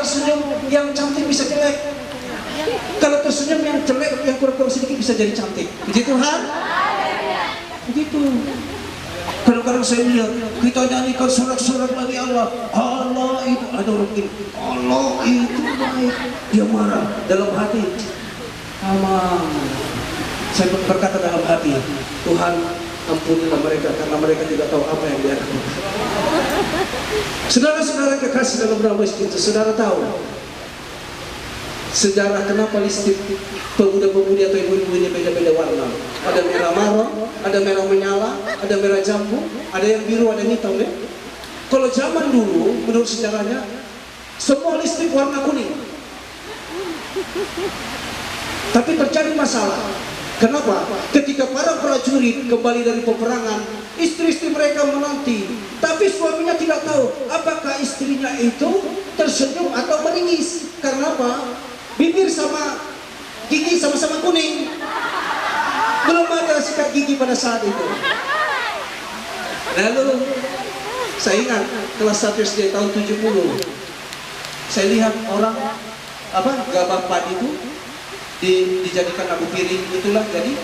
tersenyum yang cantik bisa jelek. Kalau tersenyum yang jelek, yang kurang-kurang sedikit bisa jadi cantik. Puji Tuhan. Begitu. Kadang-kadang saya lihat kita nyanyikan sorak-sorak bagi Allah. Allah itu, ada orang gini, Allah itu baik. Dia marah dalam hati. Aman. Saya berkata dalam hati, Tuhan ampunilah mereka karena mereka tidak tahu apa yang dia lakukan. Saudara-saudara kekasih dalam nama Yesus, saudara tahu sejarah kenapa listrik pemuda-pemudi atau ibu-ibu ini beda-beda warna. Ada merah marun, ada merah menyala, ada merah jambu, ada yang biru, ada yang hitam ya. Kalau zaman dulu menurut sejarahnya semua listrik warna kuning. Tapi terjadi masalah. Kenapa? Ketika para prajurit kembali dari peperangan, istri-istri mereka menanti, tapi suaminya tidak tahu apakah istrinya itu tersenyum atau menangis. Karena apa? Bibir sama gigi sama-sama kuning. Belum ada sikat gigi pada saat itu. Lalu saya ingat kelas 1 SD tahun 70, saya lihat orang gabah padi itu dijadikan abu piring, itulah jadi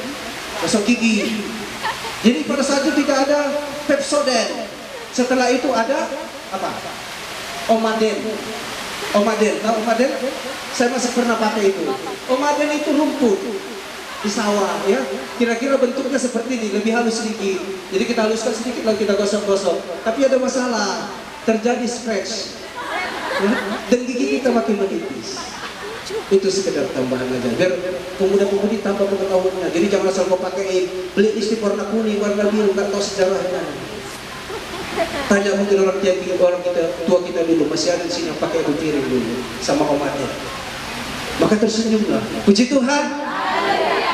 gosok gigi. Jadi pada saat itu tidak ada Pepsodent. Setelah itu ada apa? Omaden. Omaden, tahu Omaden? Saya masih pernah pakai itu. Omaden itu rumput di sawah ya. Kira-kira bentuknya seperti ini, lebih halus sedikit. Jadi kita haluskan sedikit lalu kita gosok-gosok. Tapi ada masalah, terjadi scratch. Ya? Dan gigi kita makin menipis. Itu sekedar tambahan aja biar pemuda-pemudi tambah pengetahuannya. Jadi jangan asal mau pakai beli listrik warna kuning, warna biru, nggak tahu sejarahnya. Tanya mungkin orang tua kita dulu masih ada di sini yang pakai abu piring dulu sama omatnya. Maka tersenyumlah. Puji Tuhan.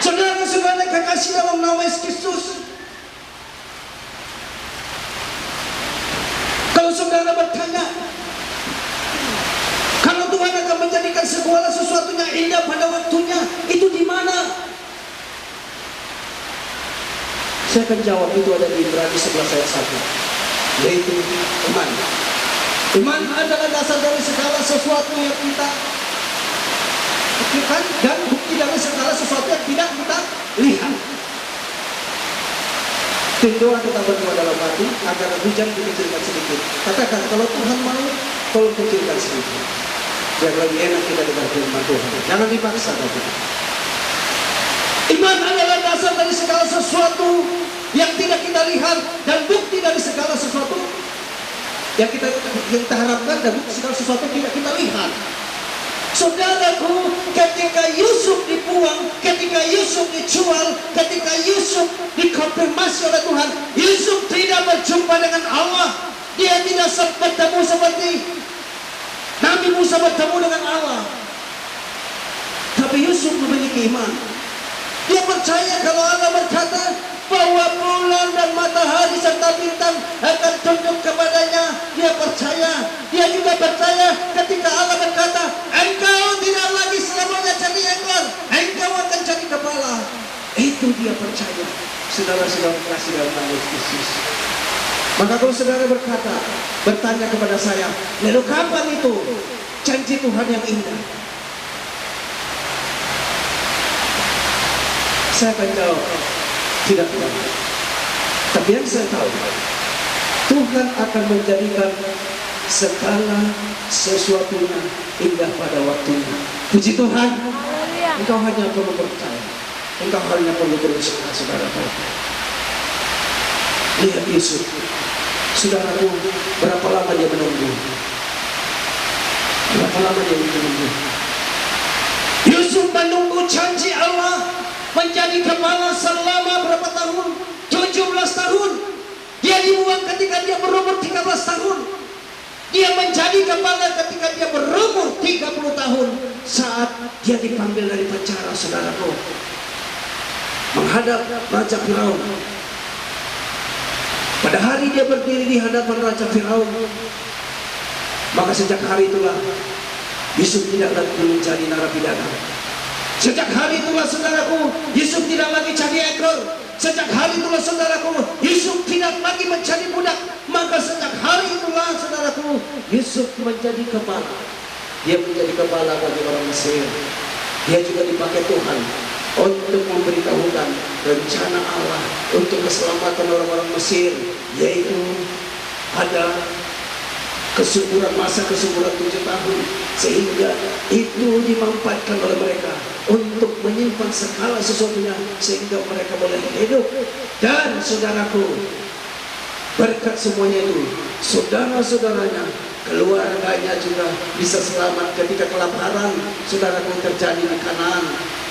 Saudara-saudara kekasih dalam nama Yesus Kristus. Kalau saudara bertanya, kalau Tuhan akan menjadikan segala sesuatunya indah pada waktunya, itu di mana? Saya akan jawab, itu ada di Ibrani 11 ayat 1, yaitu iman. Iman adalah dasar dari segala sesuatu yang kita pikirkan dan bukti dari segala sesuatu yang tidak kita lihat. Doa kita berdoa dalam hati agar hujan dikecilkan sedikit. Katakan, kalau Tuhan mau, tolong kecilkan sedikit. Biar lebih enak kita dengar firman Tuhan. Jangan dipaksa tapi. Iman adalah dasar dari segala sesuatu yang tidak kita lihat dan bukti dari segala sesuatu yang kita harapkan dan bukti segala sesuatu yang tidak kita lihat. Saudaraku, ketika Yusuf dibuang, ketika Yusuf dijual, ketika Yusuf dikonfirmasi oleh Tuhan, Yusuf tidak berjumpa dengan Allah. Dia tidak sempat bertemu seperti Nabi Musa bertemu dengan Allah. Tapi Yusuf memiliki iman. Dia percaya kalau Allah berkata bahwa bulan dan matahari serta bintang akan tunduk kepadanya. Dia percaya. Dia juga percaya ketika Allah berkata, engkau tidak lagi selamanya jadi ekor, engkau akan jadi kepala. Itu dia percaya. Saudara-saudara kasih dalam nama Yesus. Maka kalau saudara bertanya kepada saya, lalu kapan itu janji Tuhan yang indah? Saya akan jawab, tidak tahu. Tapi yang saya tahu, Tuhan akan menjadikan segala sesuatunya indah pada waktunya. Puji Tuhan. Engkau hanya perlu percaya. Engkau hanya perlu berusaha, saudara-saudara. Lihat Yusuf. Saudaraku, berapa lama dia menunggu? Berapa lama dia menunggu? Yusuf menunggu janji Allah menjadi kepala selama berapa tahun? 17 tahun. Dia dibuang ketika dia berumur 13 tahun. Dia menjadi kepala ketika dia berumur 30 tahun. Saat dia dipanggil dari penjara, saudaraku, menghadap Raja Firaun. Pada hari dia berdiri di hadapan Raja Firaun, maka sejak hari itulah Yusuf tidak lagi menjadi narapidana. Sejak hari itulah, saudaraku, Yusuf tidak lagi jadi ekor. Sejak hari itulah, saudaraku, Yusuf tidak lagi menjadi budak. Maka sejak hari itulah, saudaraku, Yusuf menjadi kepala. Dia menjadi kepala bagi orang Mesir. Dia juga dipakai Tuhan untuk memberitahukan rencana Allah untuk keselamatan orang-orang Mesir, yaitu ada masa kesuburan 7 tahun, sehingga itu dimanfaatkan oleh mereka untuk menyimpan segala sesuatunya sehingga mereka boleh hidup. Dan saudaraku, berkat semuanya itu, saudara-saudaranya, keluarganya juga bisa selamat ketika kelaparan saudaraku terjadi di Kanaan.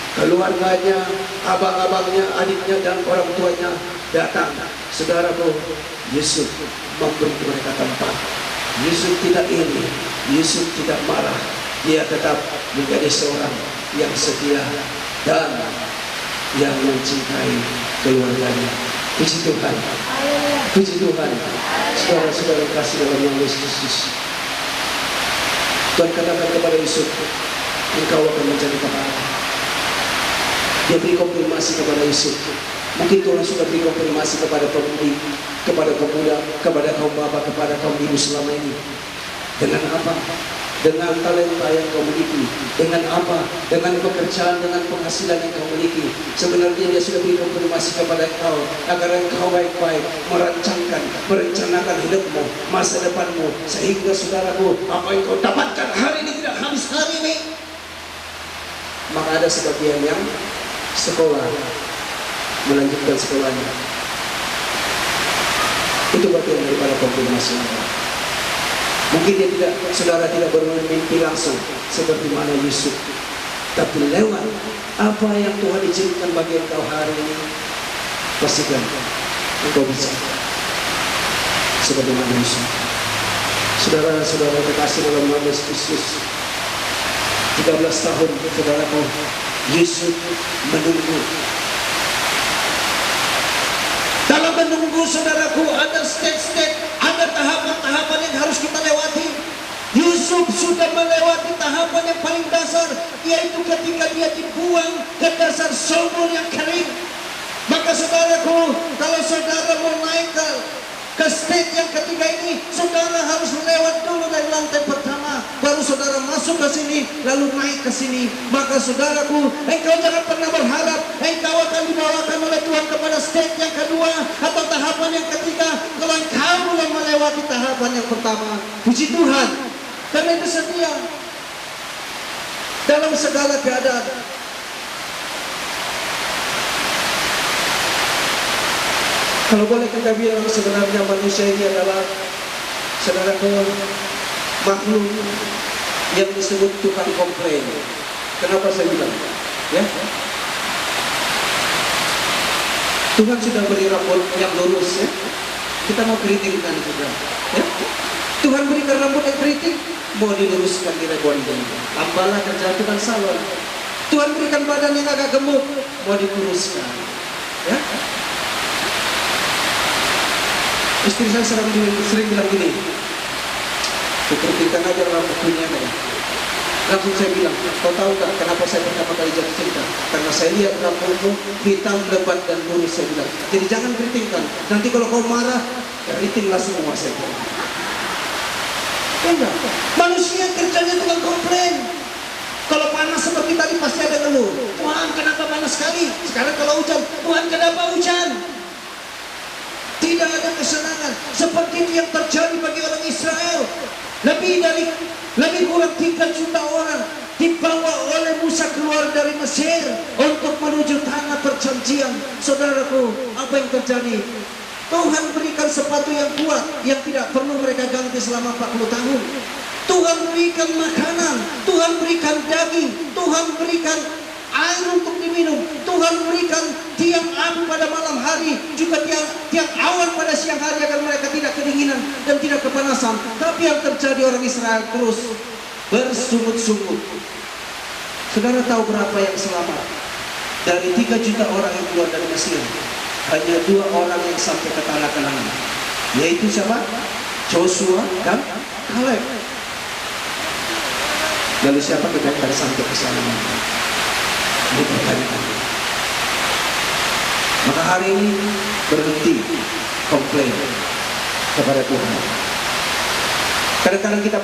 Keluarganya, abang-abangnya, adiknya, dan orang tuanya datang. Saudaraku, Yusuf memberi mereka tempat. Yusuf tidak iri, Yusuf tidak marah. Dia tetap menjadi seorang yang setia dan yang mencintai keluarganya. Puji Tuhan, puji Tuhan. Saudara-saudara kasih dalam nama Yesus Kristus, Tuhan katakan kepada Yusuf, engkau akan menjadi kepala. Dia beri konfirmasi kepada Yusuf. Mungkin Tuhan sudah beri konfirmasi kepada pemudi, kepada pemuda, kepada kaum bapak, kepada kaum ibu selama ini. Dengan apa? Dengan talenta yang kau miliki. Dengan apa? Dengan pekerjaan, dengan penghasilan yang kau miliki. Sebenarnya dia sudah beri konfirmasi kepada engkau agar engkau baik-baik merencanakan hidupmu, masa depanmu, sehingga saudaraku, apa yang kau dapatkan hari ini tidak habis hari ini. Maka ada sebagian yang sekolah, melanjutkan sekolahnya. Itu bagian daripada konfirmasi Allah. Mungkin saudara tidak bermimpi langsung seperti mana Yusuf, tapi lewat apa yang Tuhan izinkan bagi engkau hari ini, pastikan engkau bisa seperti mana Yusuf. Saudara-saudara terkasih dalam nama Yesus Kristus, 13 tahun saudaraku, Yusuf menunggu. Dalam menunggu saudaraku, ada step-step, ada tahapan-tahapan yang harus kita lewati. Yusuf sudah melewati tahapan yang paling dasar, yaitu ketika dia dibuang ke dasar sumur yang kering. Maka saudaraku, kalau saudara mau naik ke step yang ketiga ini, saudara harus lewat dulu dari lantai pertama, baru saudara masuk ke sini, lalu naik ke sini. Maka saudaraku, engkau jangan pernah berharap engkau akan dibawakan oleh Tuhan kepada step yang kedua atau tahapan yang ketiga kalau engkau belum melewati tahapan yang pertama. Puji Tuhan, karena itu setia dalam segala keadaan. Kalau boleh kita bilang, sebenarnya manusia ini adalah saudaraku makhluk yang disebut tukang komplain. Kenapa saya bilang? Ya, Tuhan sudah beri rambut yang lurus, ya. Kita mau keritingkan juga, ya. Tuhan berikan rambut yang keriting, mau diluruskan di rebond. Tambahlah kerja tukang salon. Tuhan berikan badan yang agak gemuk, mau dikuruskan, ya. Istri saya sering bilang gini, keritingkan aja rambut punya ya. Langsung saya bilang, kau tahu tak kenapa saya pertama kali jatuh cinta? Karena saya lihat rambutmu hitam, lebat, dan lurus. Saya bilang, jadi jangan keritingkan. Nanti kalau kau marah, keritinglah semua. Saya bilang, enggak. Manusia kerjanya tukang komplain. Kalau panas seperti tadi pasti ada ngeluh. Tuhan, kenapa panas sekali? Sekarang kalau hujan, Tuhan, kenapa hujan? Tidak ada kesenangan. Seperti itu yang terjadi bagi orang Israel. Lebih kurang 3 juta orang dibawa oleh Musa keluar dari Mesir untuk menuju tanah perjanjian. Saudaraku, apa yang terjadi? Tuhan berikan sepatu yang kuat yang tidak perlu mereka ganti selama 40 tahun. Tuhan berikan makanan, Tuhan berikan daging, Tuhan berikan air untuk diminum, Tuhan berikan tiang api pada malam hari, juga tiang awan pada siang hari agar mereka tidak kedinginan dan tidak kepanasan. Tapi yang terjadi, orang Israel terus bersungut-sungut. Saudara tahu berapa yang selamat? Dari 3 juta orang yang keluar dari Mesir, hanya 2 orang yang sampai ke tanah Kanaan, yaitu siapa? Joshua dan Kaleb. Lalu siapa yang akan sampai ke sana? Dipertanyakan. Maka hari ini berhenti komplain kepada Tuhan. Kadang-kadang kita